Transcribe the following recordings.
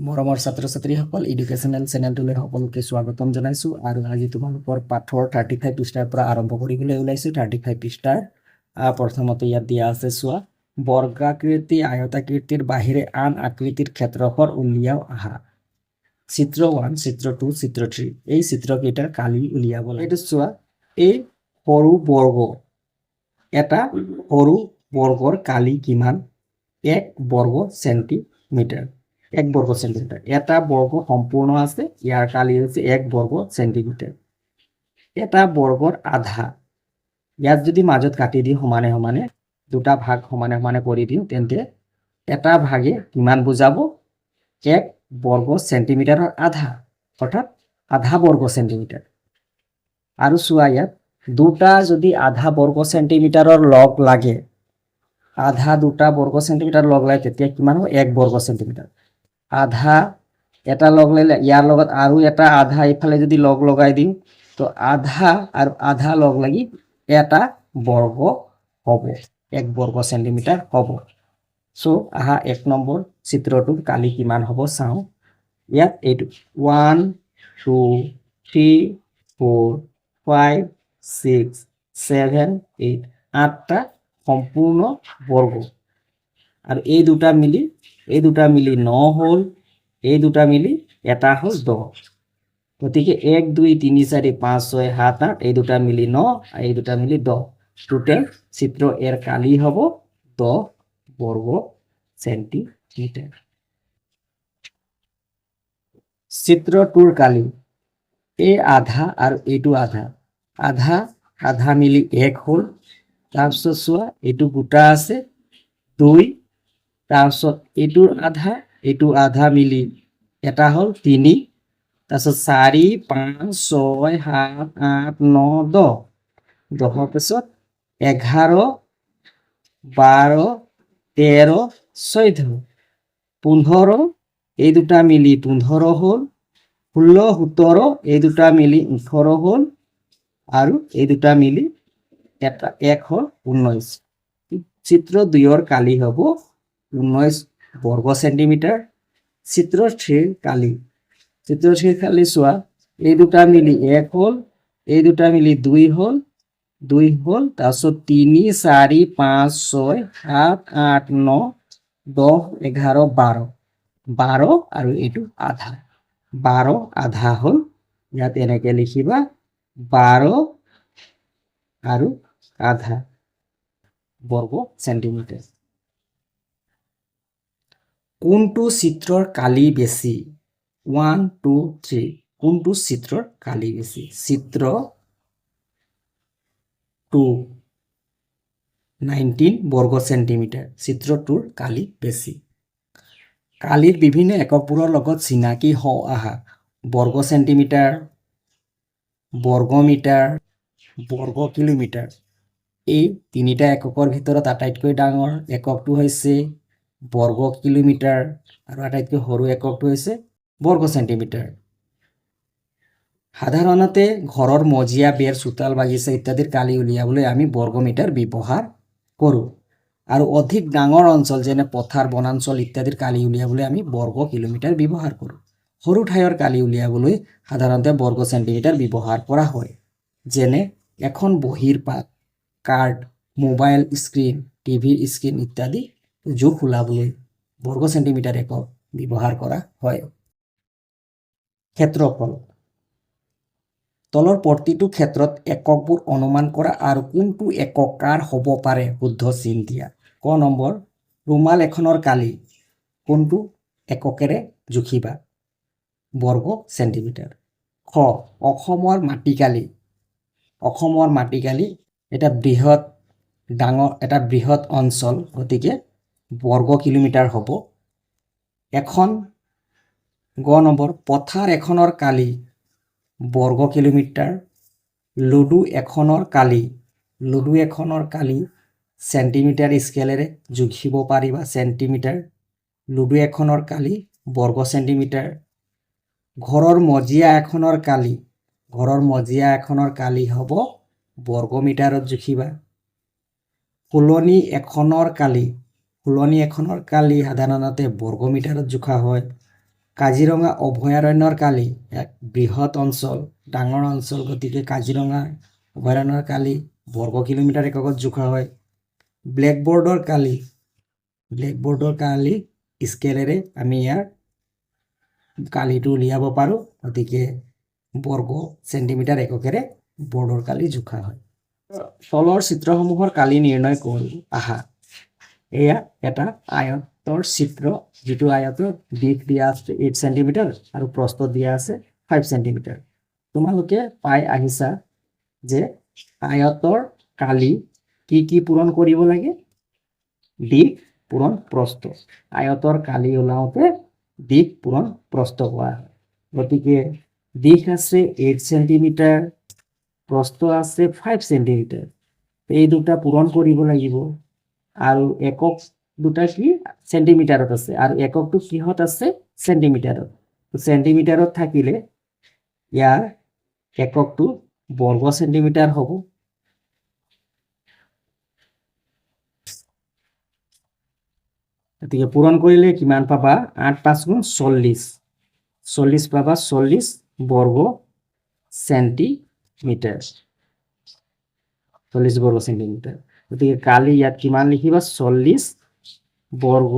মৰমৰ ছাত্ৰ ছাত্ৰীসকল এডুকেশ্যনেল চেনেলটোলৈ সকলোকে স্বাগতম জনাইছোঁ আৰু আজি তোমালোকৰ পাঠৰ 35 পৃষ্ঠাৰ পৰা আৰম্ভ কৰিবলৈ ওলাইছোঁ 35 পৃষ্ঠাৰ প্ৰথমতে ইয়াত দিয়া আছে চোৱা বৰ্গাকৃতি আয়তাকৃতিৰ বাহিৰে আন আকৃতিৰ ক্ষেত্ৰফল উলিয়াও আহা চিত্ৰ 1 চিত্ৰ 2 চিত্ৰ 3 এই চিত্ৰকেইটাৰ কালি উলিয়াব লাগে এইটো চোৱা এই সৰু বৰ্গ এটা সৰু বৰ্গৰ কালি কিমান 1 বৰ্গ সেন্টিমিটাৰ 1 বর্গ সেন্টিমিটার এটা বর্গ সম্পূর্ণ আছে ইয়ার কালি হচ্ছে 1 বর্গ সেন্টিমিটার এটা বর্গর আধা ইয়াত যদি মাজত কাটি দি সমানে সমানে দুটা ভাগ সমানে সমানে কৰি দিও তেন্তে এটা ভাগে কিমান বুজাব 1 বৰ্গ সেন্টিমিটাৰৰ আধা অৰ্থাৎ আধা বৰ্গ সেন্টিমিটাৰ আৰু চোৱা ইয়াত দুটা যদি আধা বৰ্গ সেন্টিমিটাৰৰ লগ লাগে আধা দুটা বর্গ সেন্টিমিটার লগ লাগে তেতিয়া কিমান হ'ব 1 বর্গ সেন্টিমিটার আধা এটা লগ লাইলে ইয়াৰ লগত আৰু এটা আধা ইফালে যদি লগ লগাই দিম তো আধা আৰু আধা লগ লাগি এটা বৰ্গ হবে 1 বৰ্গ সেন্টিমিটাৰ হবে সো আহা 1 নম্বৰ চিত্ৰটো কালি কিমান হ'ব চাও ইয়াত এইটো 1 2 3 4 5 6 7 8 আঠটা সম্পূৰ্ণ বৰ্গ আৰু এই দুটা মিলি 9 হল এই দুটা মিলি এটা হল 10 গতিকে 1 2 3 4 5 6 7 8 এই দুটা মিলি 9 আৰু এই দুটা মিলি 10 টোটাল চিত্ৰ এৰ কালি হ'ব 10 বৰ্গ সেন্টিমিটাৰ চিত্ৰ 2 কালি এই আধা আৰু এইটো আধা আধা আধা মিলি 1 হল তাৰপিছত চোৱা এইটো গোটা আছে 2 তাৰপিছত এইটো আধা মিলি এটা হল 3 তাৰপিছত 4 5 6 7 8 9 10 10 পিছত 11 12 13 14 15 এই দুটা মিলি 15 হল 16 17 এই দুটা মিলি 18 হল আৰু এই দুটা মিলি এটা 1 হল 19 চিত্ৰ 2 ৰ কালি হ'ব 19 বৰ্গ সেন্টিমিটাৰ চিত্ৰ 3 কালি চোৱা এই দুটা মিলি 1 হল এই দুটা মিলি 2 হল তাৰপিছত 3 4 5 6 7 8 9 10 11 12 আৰু এইটো আধা 12 আধা হল ইয়াত এনেকে লিখিবা 12 আৰু আধা বৰ্গ সেন্টিমিটাৰ কোনটো চিত্ৰৰ কালি বেছি 1 2 3 কোনটো চিত্ৰৰ কালি বেছি চিত্ৰ 2 19 বৰ্গ সেন্টিমিটাৰ চিত্ৰ 2ৰ কালি বেছি কালিৰ বিভিন্ন এককবোৰৰ লগত চিনাকি হও আহা বৰ্গ সেন্টিমিটাৰ বৰ্গ মিটাৰ বৰ্গ কিলোমিটাৰ এই তিনিটা এককৰ ভিতৰত আটাইতকৈ ডাঙৰ এককটো হৈছে বৰ্গ কিলোমিটাৰ আৰু আটাইতকৈ সৰু এককটো হৈছে বৰ্গ সেন্টিমিটাৰ সাধাৰণতে ঘৰৰ মজিয়া বেৰ চোতাল বাগিচা ইত্যাদিৰ কালি উলিয়াবলৈ আমি বৰ্গ মিটাৰ ব্যৱহাৰ কৰোঁ আৰু অধিক ডাঙৰ অঞ্চল যেনে পথাৰ বনাঞ্চল ইত্যাদিৰ কালি উলিয়াবলৈ আমি বৰ্গ কিলোমিটাৰ ব্যৱহাৰ কৰোঁ সৰু ঠাইৰ কালি উলিয়াবলৈ সাধাৰণতে বৰ্গ সেন্টিমিটাৰ ব্যৱহাৰ কৰা হয় যেনে এখন বহিৰ পাত card mobile screen TV screen ইত্যাদি জোখ ওলাবলৈ বৰ্গ সেন্টিমিটাৰ একক ব্যৱহাৰ কৰা হয় ক্ষেত্ৰফল তলৰ প্ৰতিটো ক্ষেত্ৰত এককবোৰ অনুমান কৰা আৰু কোনটো একক কাৰ হ'ব পাৰে শুদ্ধ চিন দিয়া ক নম্বৰ ৰুমাল এখনৰ কালি কোনটো এককেৰে জুখিবা বৰ্গ সেন্টিমিটাৰ খ অসমৰ মাটিকালি এটা বৃহৎ অঞ্চল গতিকে বৰ্গ কিলোমিটাৰ হ'ব এখন গ নম্বৰ পথাৰ এখনৰ কালি বৰ্গ কিলোমিটাৰ লুডু এখনৰ কালি সেন্টিমিটাৰ স্কেলেৰে জুখিব পাৰিবা সেন্টিমিটাৰ লুডু এখনৰ কালি বৰ্গ সেন্টিমিটাৰ ঘৰৰ মজিয়া এখনৰ কালি হ'ব বৰ্গ মিটাৰত জুখিবা ফুলনি এখনৰ কালি সাধাৰণতে বৰ্গ মিটাৰত জোখা হয় কাজিৰঙা অভয়াৰণ্যৰ কালি এক বৃহৎ অঞ্চল, ডাঙৰ অঞ্চল, গতিকে কাজিৰঙা অভয়াৰণ্যৰ কালি বৰ্গ কিলোমিটাৰ এককত জোখা হয়। ব্লেকবৰ্ডৰ কালি স্কেলেৰে আমি ইয়াৰ কালিটো উলিয়াব পাৰোঁ, গতিকে বৰ্গ চেণ্টিমিটাৰ এককেৰে বৰ্ডৰ কালি জোখা হয়। তলৰ চিত্ৰসমূহৰ কালি নিৰ্ণয় কৰি আহা। এয়া এটা আয়তৰ চিত্ৰ, যিটো আয়তৰ দিশ দিয়া আছে 8 চেণ্টিমিটাৰ আৰু প্ৰস্থ দিয়া আছে 5 চেণ্টিমিটাৰ। তোমালোকে পাই আহিছা যে আয়তৰ কালি কি পূৰণ কৰিব লাগে? দিশ পূৰণ প্ৰস্থ। আয়তৰ কালি ওলাওঁতে দিশ পূৰণ প্ৰস্থ কৰা হয়। গতিকে দিশ আছে 8 চেণ্টিমিটাৰ, প্ৰস্থ আছে 5 চেণ্টিমিটাৰ। এই দুটা পূৰণ কৰিব লাগিব। আৰু একক দুটা কি চেণ্টিমিটাৰত আছে, আৰু এককটো কিহত আছে? চেণ্টিমিটাৰত। চেণ্টিমিটাৰত থাকিলে ইয়াৰ এককটো বৰ্গ চেণ্টিমিটাৰ হ'ব। গতিকে পূৰণ কৰিলে কিমান পাবা? 8 5 গুণ 40, 40 পাবা, 40 বৰ্গ চেণ্টিমিটাৰ, 40 বৰ্গ চেণ্টিমিটাৰ। গতিকে কালি ইয়াত কিমান লিখিবা? 40 বৰ্গ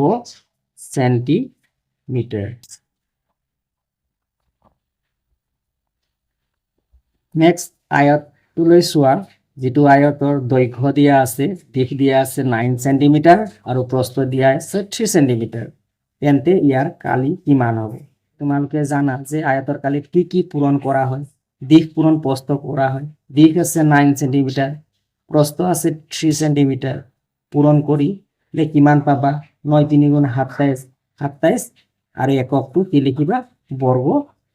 চেণ্টিমিটাৰ। নেক্সট আয়তটোলৈ চোৱা, যিটো আয়তৰ দৈৰ্ঘ্য দিয়া আছে, দিশ দিয়া আছে 9 চেণ্টিমিটাৰ আৰু প্ৰস্থ দিয়া আছে 3 চেণ্টিমিটাৰ। তেন্তে ইয়াৰ কালি কিমান হ'ব? তোমালোকে জানা যে আয়তৰ কালিত কি পূৰণ কৰা হয়? দিশ পূৰণ প্ৰস্থ কৰা হয়। দিশ আছে 9 চেণ্টিমিটাৰ, প্ৰস্থ আছে 3 চেণ্টিমিটাৰ। পূৰণ কৰিলে কিমান পাবা? 9 3 গুণ 27, 27 আৰু এককটো কি লিখিবা? বৰ্গ।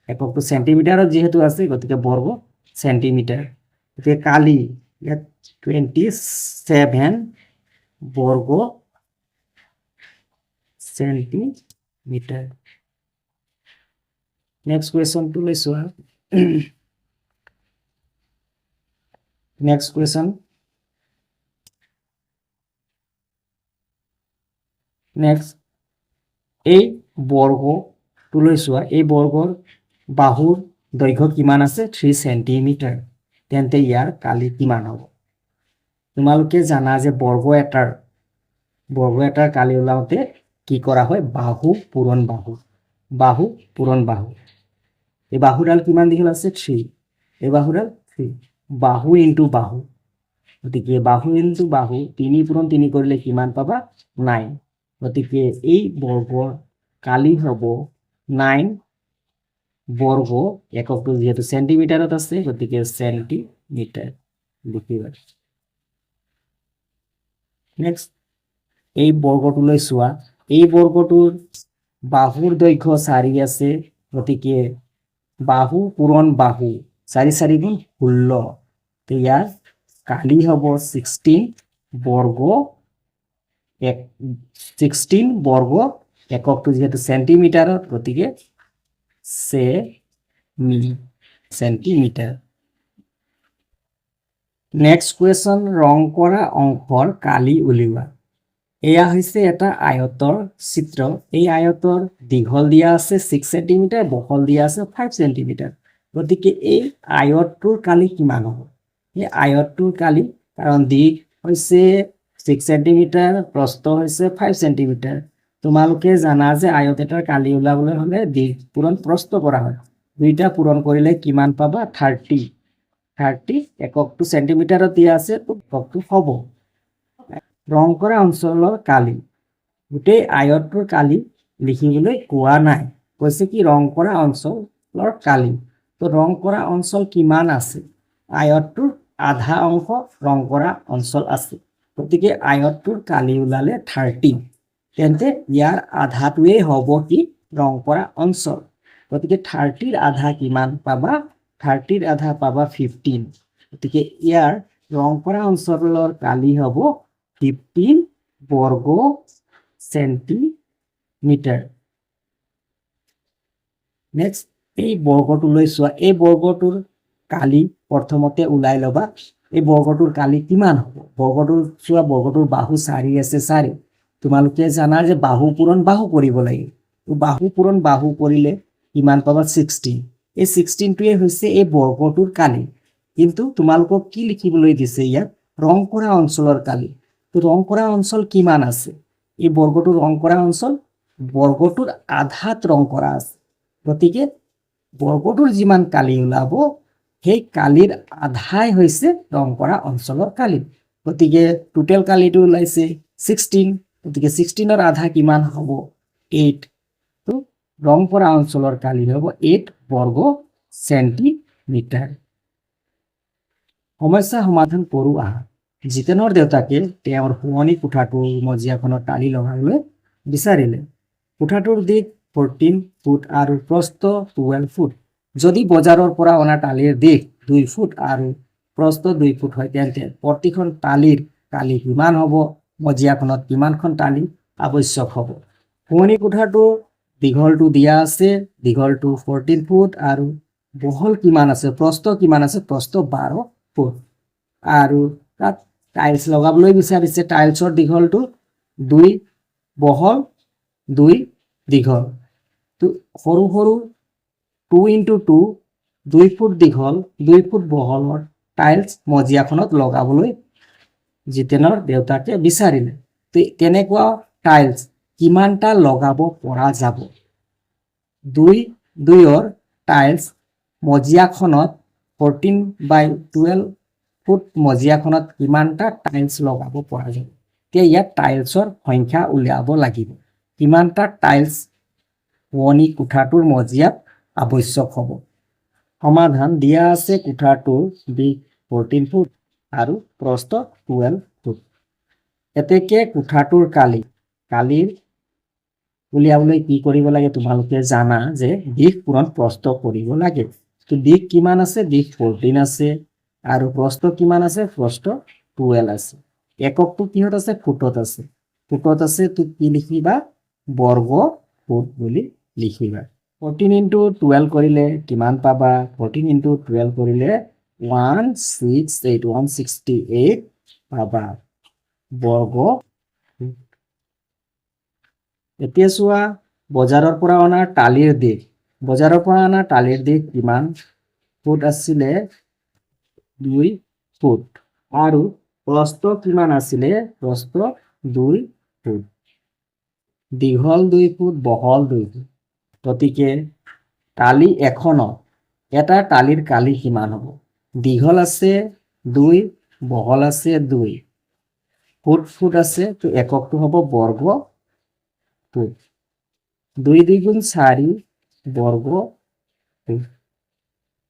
এককটো চেণ্টিমিটাৰত যিহেতু আছে, গতিকে বৰ্গ চেণ্টিমিটাৰ। গতিকে কালি ইয়াত 27 বৰ্গ চেণ্টিমিটাৰ। নেক্সট কুৱেশ্যনটো লৈ চোৱা। নেক্সট কুৱেশ্যন, নেক্সট এই বৰ্গটোলৈ চোৱা। এই বৰ্গৰ বাহুৰ দৈৰ্ঘ্য কিমান আছে? 3 চেণ্টিমিটাৰ। তেন্তে ইয়াৰ কালি কিমান হ'ব? তোমালোকে জানা যে বৰ্গ এটাৰ কালি ওলাওঁতে কি কৰা হয়? বাহু পূৰণ বাহু, বাহু পূৰণ বাহু। এই বাহুডাল কিমান দীঘল আছে? 3। এই বাহুডাল 3, বাহু ইনটু বাহু। গতিকে বাহু ইনটু বাহু, 3 পূৰণ 3 কৰিলে কিমান পাবা? 9। গতিকে এই বৰ্গৰ কালি হ'ব 9 বৰ্গ, এককটো যিহেতু চেণ্টিমিটাৰত আছে, গতিকে চেণ্টিমিটাৰ লিখিবা। নেক্সট এই বৰ্গটোলৈ চোৱা। এই বৰ্গটোৰ বাহুৰ দৈৰ্ঘ্য 4 আছে, গতিকে বাহু পূৰণ বাহু, 4 4 গুণ 16। ইয়াৰ কালি হ'ব 16 বৰ্গ, 16 বৰ্গ, এককটো যিহেতু চেণ্টিমিটাৰত, গতিকে চেণ্টিমিটাৰ। নেক্সট কুৱেশ্যন, ৰং কৰা অংশৰ কালি উলিওৱা। এয়া হৈছে এটা আয়তৰ চিত্ৰ। এই আয়তৰ দীঘল দিয়া আছে 6 চেণ্টিমিটাৰ, বহল দিয়া আছে 5 চেণ্টিমিটাৰ। গতিকে এই আয়তটোৰ কালি কিমান হ'ব? এই আয়তটোৰ কালি, কাৰণ দিশ হৈছে 6 চেণ্টিমিটাৰ, প্ৰস্থ হৈছে 5 চেণ্টিমিটাৰ। তোমালোকে জানা যে আয়ত এটাৰ কালি ওলাবলৈ হ'লে দিশ পূৰণ প্ৰস্থ কৰা হয়। দুইটা পূৰণ কৰিলে কিমান পাবা? 30। এককটো চেণ্টিমিটাৰত দিয়া আছে, এককটো হ'ব। ৰং কৰা অঞ্চলৰ কালি, গোটেই আয়তটোৰ কালি লিখিবলৈ কোৱা নাই, কৈছে কি ৰং কৰা অঞ্চলৰ কালি। তো ৰং কৰা অঞ্চল কিমান আছে? আয়তটোৰ আধা অংশ ৰং কৰা অঞ্চল আছে, গতিকে আয়তটোৰ কালি ওলালে 30। তেন্তে ইয়াৰ আধাটোৱেই হ'ব কি? ৰং কৰা অঞ্চল। গতিকে 30ৰ আধা কিমান পাবা? 30ৰ আধা পাবা 15। গতিকে ইয়াৰ ৰং কৰা অঞ্চলৰ কালি হ'ব 15 বৰ্গ চেণ্টিমিটাৰ। নেক্সট এই বৰ্গটোলৈ চোৱা। এই বৰ্গটোৰ কালি প্ৰথমতে ওলাই ল'বা। এই বৰ্গটোৰ কালি কিমান হ'ব? বৰ্গটোৰ চোৱা, বৰ্গটোৰ বাহু 4 আছে, 4। তোমালোকে জানা যে বাহু পূৰণ বাহু কৰিব লাগে। বাহু পূৰণ বাহু কৰিলে কিমান পাবা 16 এই 16টোৱে হৈছে এই বৰ্গটোৰ কালি কিন্তু তোমালোকক কি লিখিবলৈ দিছে ইয়াত ৰং কৰা অঞ্চলৰ কালি তো ৰং কৰা অঞ্চল কিমান আছে এই বৰ্গটোৰ ৰং কৰা অঞ্চল বৰ্গটোৰ আধাত ৰং কৰা আছে গতিকে বৰ্গটোৰ যিমান কালি ওলাব সেই কালিৰ আধাই হৈছে ৰং কৰা অঞ্চলৰ কালি গতিকে টোটেল কালিটো ওলাইছে 16 গতিকে 16ৰ আধা কিমান হ'ব 8 তো ৰং কৰা অঞ্চলৰ কালি হ'ব 8 বৰ্গ সেন্টিমিটাৰ সমস্যা সমাধান কৰো আহা জিতেনৰ দেউতাকে তেওঁৰ শুৱনি কোঠাটোৰ মজিয়াখনত টালি লগাবলৈ বিচাৰিলে কোঠাটোৰ দিশ 14 ফুট আৰু প্ৰস্থ 12 ফুট যদি বজাৰৰ পৰা অনা টালিৰ দিশ 2 ফুট আৰু প্ৰস্থ 2 ফুট হয় তেন্তে প্ৰতিখন টালিৰ কালি কিমান হ'ব মজিয়াখনত কিমানখন টালি আৱশ্যক হ'ব শুৱনি কোঠাটোৰ দীঘলটো দিয়া আছে দীঘলটো 14 ফুট আৰু বহল কিমান আছে প্ৰস্থ কিমান আছে প্ৰস্থ 12 ফুট আৰু তাত টাইলছ লগাবলৈ বিচাৰিছে টাইলছৰ দীঘলটো 2 বহল 2 দীঘল তো সৰু সৰু 2 × 2 2 ফুট দীঘল 2 ফুট বহলৰ টাইলছ মজিয়াখনত লগাবলৈ জিতেনৰ দেউতাকে বিচাৰিলে তো তেনেকুৱা টাইলছ কিমানটা লগাব পৰা যাব 2ৰ টাইলছ মজিয়াখনত 14/12 ফুট মজিয়াখনত কিমানটা টাইলছ লগাব পৰা যাব তে ইয়াত টাইলছৰ সংখ্যা উলিয়াব লাগিব কিমানটা টাইলছ শুৱনি কোঠাটোৰ মজিয়াত আৱশ্যক হ'ব সমাধান দিয়া আছে কোঠাটোৰ দিশ 14 ফুট আৰু প্ৰস্থ 12 ফুট এতেকে কোঠাটোৰ কালিৰ উলিয়াবলৈ কি কৰিব লাগে তোমালোকে জানা যে দিশ পূৰণ প্ৰস্থ কৰিব লাগে তো দিশ কিমান আছে দিশ 14 আছে আৰু প্ৰস্থ কিমান আছে প্ৰস্থ 12 আছে এককটো কিহত আছে ফুটত আছে তো কি লিখিবা বৰ্গ ফুট বুলি লিখিবা 14 × 12 কৰিলে কিমান পাবা 14 × 12 কৰিলে 168 পাবা বৰ্গ এতিয়া চোৱা বজাৰৰ পৰা অনা টালিৰ দিশ কিমান ফুট আছিলে 2 ফুট আৰু প্ৰস্থ কিমান আছিলে প্ৰস্থ 2 ফুট দীঘল 2 ফুট বহল 2 ফুট গতিকে টালি এখনত এটা টালিৰ কালি কিমান হ'ব দীঘল আছে 2 বহল আছে 2 ফুট আছে তো এককটো হ'ব বৰ্গ ফুট 2 × 2 = 4 বৰ্গ ফুট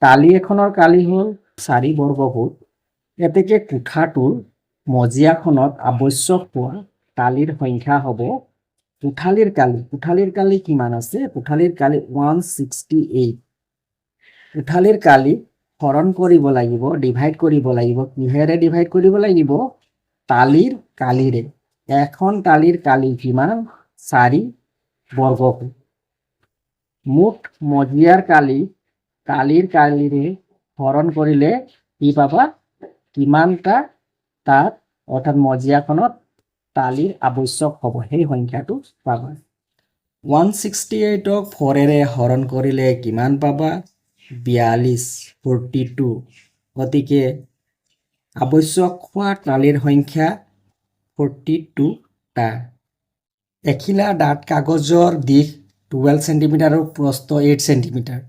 টালি এখনৰ কালি হ'ল 4 বৰ্গ ফুট এতেকে কোঠাটোৰ মজিয়াখনত আৱশ্যক হোৱা টালিৰ সংখ্যা হ'ব কোঠালিৰ কালি কিমান আছে কোঠালিৰ কালি 168 কোঠালিৰ কালি হৰণ কৰিব লাগিব ডিভাইড কৰিব লাগিব কিহেৰে ডিভাইড কৰিব লাগিব টালিৰ কালিৰে এখন টালিৰ কালি কিমান 4 বৰ্গ ফুট মুঠ মজিয়াৰ কালিৰ কালিৰে হৰণ কৰিলে কি পাবা কিমানটা তাত অৰ্থাৎ মজিয়াখনত টালিৰ আৱশ্যক হ'ব সেই সংখ্যাটো পাবা 168ক 4ৰে হৰণ কৰিলে কিমান পাবা 42 গতিকে আৱশ্যক হোৱা টালিৰ সংখ্যা 42টা এখিলা ডাঠ কাগজৰ দিশ 12 সেন্টিমিটাৰ আৰু প্ৰস্থ 8 সেন্টিমিটাৰ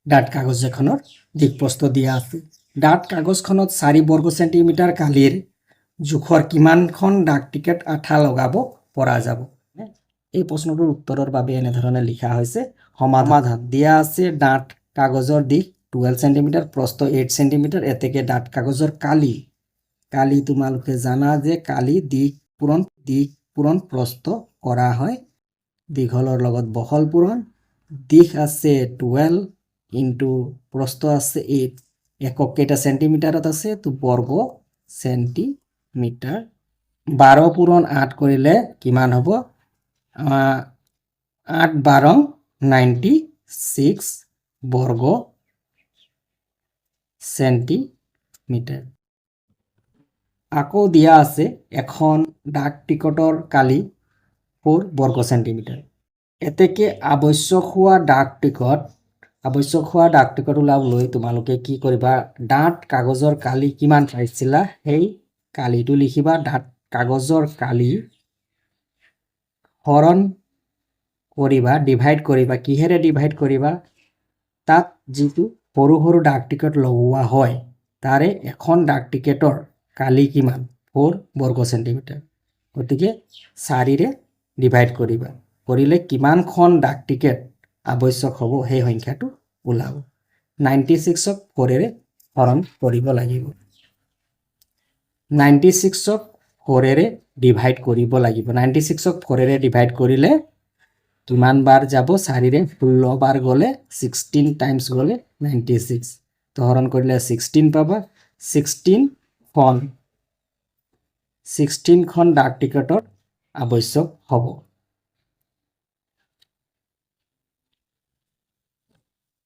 ডাঠ কাগজ এখনৰ দিশ প্ৰস্থ দিয়া আছে ডাঠ কাগজখনত 4 বৰ্গ সেন্টিমিটাৰ কালিৰ জোখৰ কিমানখন ডাক টিকেট আঠা লগাব পৰা যাব এই প্ৰশ্নটোৰ উত্তৰৰ বাবে এনেধৰণে লিখা হৈছে সমাধান দিয়া আছে ডাঠ কাগজৰ দিশ 12 সেন্টিমিটাৰ প্ৰস্থ 8 সেন্টিমিটাৰ এতেকে ডাঠ কাগজৰ কালি তোমালোকে জানা যে কালি দিশ পূৰণ প্ৰস্থ কৰা হয় দীঘলৰ লগত বহল পূৰণ দিশ আছে 12 × প্ৰস্থ আছে 8 একক কেইটা সেন্টিমিটাৰত আছে তো বৰ্গ সেন্টিমিটাৰ 12 পূৰণ 8 কৰিলে কিমান হ'ব 8 × 12 96 বৰ্গ সেন্টিমিটাৰ আকৌ দিয়া আছে এখন ডাক টিকটৰ কালি 4 বৰ্গ সেন্টিমিটাৰ এতেকে আৱশ্যক হোৱা ডাক টিকট ওলাবলৈ তোমালোকে কি কৰিবা ডাঁত কাগজৰ কালি কিমান পাইছিলা সেই কালিটো লিখিবা ডাঁত কাগজৰ কালি হৰণ কৰিবা ডিভাইড কৰিবা কিহেৰে ডিভাইড কৰিবা তাত যিটো সৰু সৰু ডাক টিকট লগোৱা হয় তাৰে এখন ডাক টিকেটৰ কালি কিমান 4 বৰ্গ সেন্টিমিটাৰ গতিকে 4ৰে ডিভাইড কৰিবা কৰিলে কিমানখন ডাক টিকেট আৱশ্যক হ'ব সেই সংখ্যাটো ওলাব 96ক 4ৰে হৰণ কৰিব লাগিব 96ক 4ৰে ডিভাইড কৰিব লাগিব 96ক 4ৰে ডিভাইড কৰিলে কিমান বাৰ যাব 4ৰে 16 বাৰ গ'লে 16 টাইমছ গ'লে 96 তো হৰণ কৰিলে 16 পাবা 16খন ডাক টিকটৰ আৱশ্যক হ'ব